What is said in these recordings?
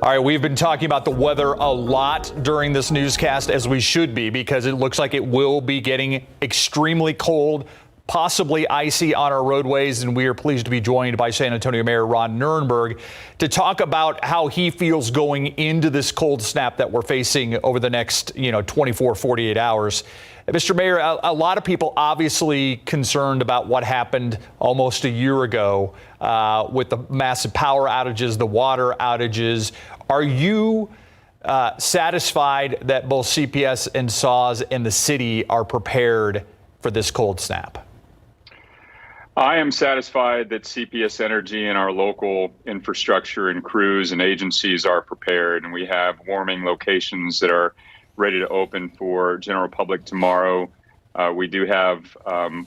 All right, we've been talking about the weather a lot during this newscast, as we should be, because it looks like it will be getting extremely cold, possibly icy on our roadways. And we are pleased to be joined by San Antonio Mayor Ron Nirenberg to talk about how he feels going into this cold snap that we're facing over the next, 24, 48 hours. Mr. Mayor, a lot of people obviously concerned about what happened almost a year ago with the massive power outages, the water outages. Are you satisfied that both CPS and SAWS and the city are prepared for this cold snap? I am satisfied that CPS Energy and our local infrastructure and crews and agencies are prepared, and we have warming locations that are ready to open for general public tomorrow. We do have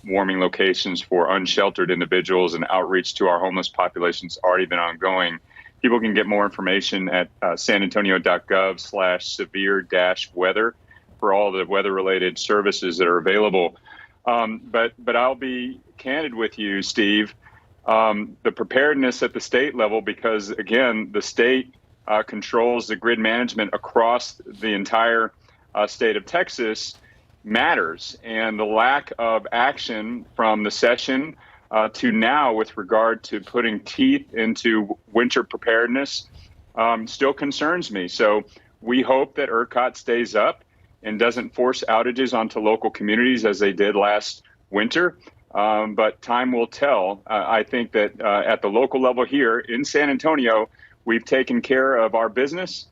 warming locations for unsheltered individuals, and outreach to our homeless population has already been ongoing. People can get more information at sanantonio.gov/severe-weather for all the weather-related services that are available. But I'll be candid with you, Steve. The preparedness at the state level, because again, the state controls the grid management across the entire state of Texas, matters. And the lack of action from the session to now with regard to putting teeth into winter preparedness still concerns me. So we hope that ERCOT stays up and doesn't force outages onto local communities as they did last winter. But time will tell. I think that at the local level here in San Antonio, we've taken care of our business.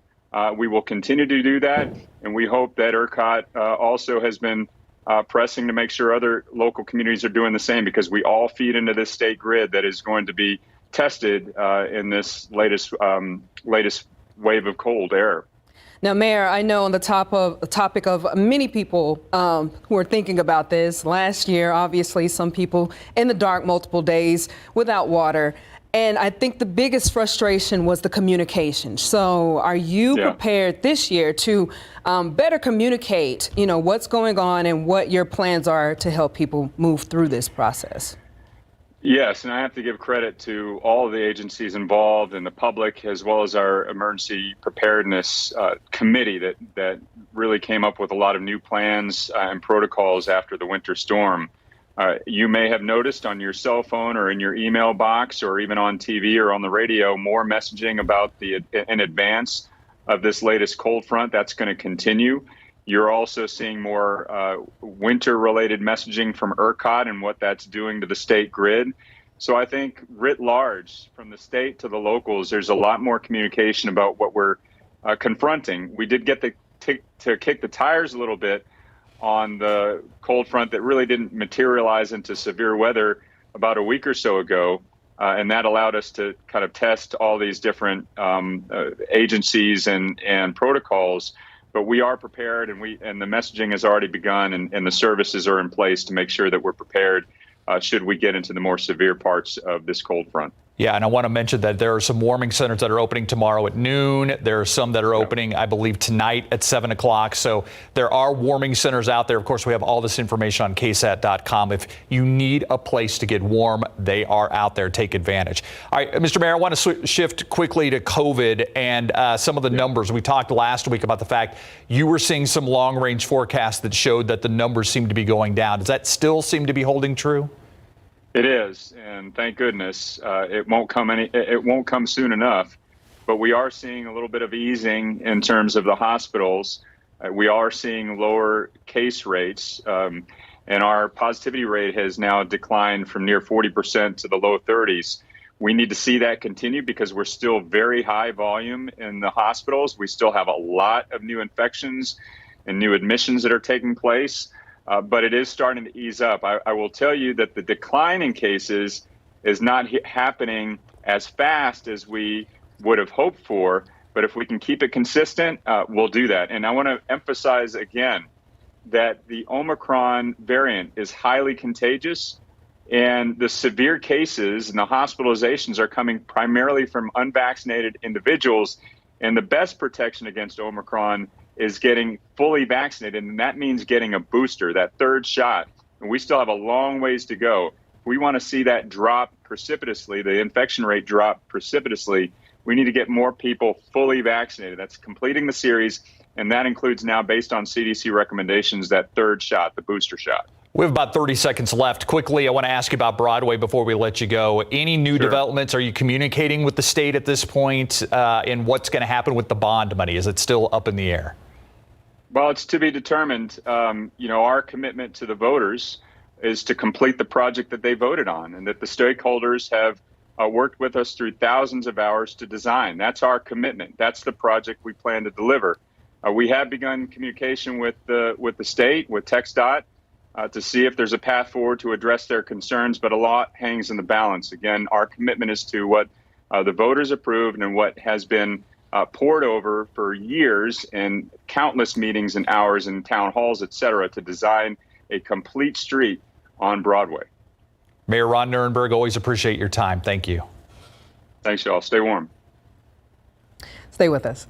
We will continue to do that. And we hope that ERCOT also has been pressing to make sure other local communities are doing the same, because we all feed into this state grid that is going to be tested in this latest wave of cold air. Now, Mayor, I know on the topic of many people who are thinking about this, last year, obviously, some people in the dark multiple days without water. And I think the biggest frustration was the communication. So are you prepared this year to better communicate, what's going on and what your plans are to help people move through this process? Yes, and I have to give credit to all of the agencies involved and the public, as well as our emergency preparedness committee that really came up with a lot of new plans and protocols after the winter storm. You may have noticed on your cell phone or in your email box or even on TV or on the radio more messaging about in advance of this latest cold front. That's going to continue. You're also seeing more winter-related messaging from ERCOT and what that's doing to the state grid. So I think writ large, from the state to the locals, there's a lot more communication about what we're confronting. We did get to kick the tires a little bit on the cold front that really didn't materialize into severe weather about a week or so ago. And that allowed us to kind of test all these different agencies and protocols. But we are prepared, and the messaging has already begun, and the services are in place to make sure that we're prepared should we get into the more severe parts of this cold front. Yeah, and I want to mention that there are some warming centers that are opening tomorrow at noon. There are some that are opening, I believe, tonight at 7 o'clock. So there are warming centers out there. Of course, we have all this information on KSAT.com. If you need a place to get warm, they are out there. Take advantage. All right, Mr. Mayor, I want to shift quickly to COVID and some of the numbers. We talked last week about the fact you were seeing some long-range forecasts that showed that the numbers seem to be going down. Does that still seem to be holding true? It is, and thank goodness it won't come soon enough. But we are seeing a little bit of easing in terms of the hospitals. We are seeing lower case rates, and our positivity rate has now declined from near 40% to the low 30s. We need to see that continue because we're still very high volume in the hospitals. We still have a lot of new infections and new admissions that are taking place. But it is starting to ease up. I will tell you that the decline in cases is not happening as fast as we would have hoped for. But if we can keep it consistent, we'll do that. And I want to emphasize again that the Omicron variant is highly contagious, and the severe cases and the hospitalizations are coming primarily from unvaccinated individuals. And the best protection against Omicron is getting fully vaccinated, and that means getting a booster, that third shot. And we still have a long ways to go. We want to see that drop precipitously, the infection rate drop precipitously. we need to get more people fully vaccinated. That's completing the series, and that includes now, based on CDC recommendations, that third shot, the booster shot. We have about 30 seconds left. Quickly, I want to ask you about Broadway before we let you go. Any new developments? Are you communicating with the state at this point? And what's going to happen with the bond money? Is it still up in the air? Well, it's to be determined. Our commitment to the voters is to complete the project that they voted on, and that the stakeholders have worked with us through thousands of hours to design. That's our commitment. That's the project we plan to deliver. We have begun communication with the state, with TxDOT, to see if there's a path forward to address their concerns, but a lot hangs in the balance. Again, our commitment is to what the voters approved and what has been poured over for years and countless meetings and hours in town halls, et cetera, to design a complete street on Broadway. Mayor Ron Nirenberg, always appreciate your time. Thank you. Thanks, y'all. Stay warm. Stay with us.